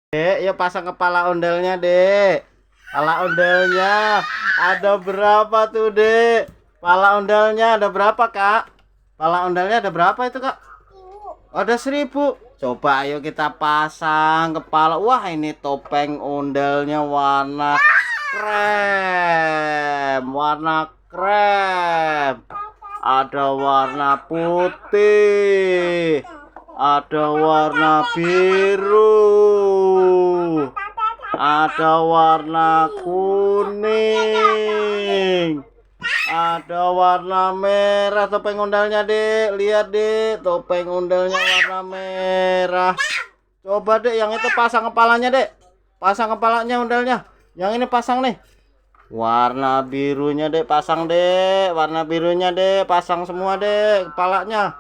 Dek, ya pasang kepala ondelnya, Dek. Kepala ondelnya ada berapa tuh, Dek? Kepala ondelnya ada berapa, Kak? Kepala ondelnya ada berapa itu, Kak? Ada 1.000. Coba ayo kita pasang kepala. Wah, ini topeng ondelnya warna krem. Warna krem. Ada warna putih. Ada warna biru. Ada warna kuning. Ada warna merah topeng ondalnya, Dek. Lihat, Dek, topeng ondalnya warna merah. Coba, Dek, yang itu pasang kepalanya, Dek. Pasang kepalanya ondalnya. Yang ini pasang nih. Warna birunya, Dek, pasang, Dek. Warna birunya, Dek, pasang semua, Dek, kepalanya.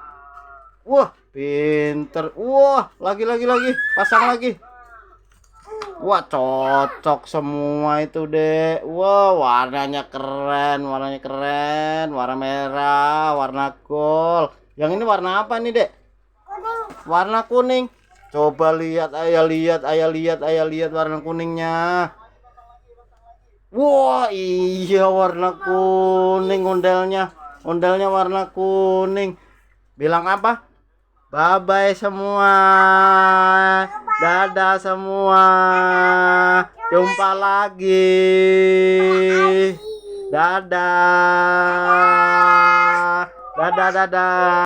Wah, pinter. Wah, lagi. Pasang lagi. Wah, cocok semua itu, Dek. Wah, warnanya keren. Warna merah, warna gold. Yang ini warna apa nih, Dek? Warna kuning. Coba lihat, ayah lihat warna kuningnya. Wah, iya warna kuning ondelnya. Ondelnya warna kuning. Bilang apa? Bye-bye semua. Dadah semua. Jumpa lagi. Dadah. Dadah.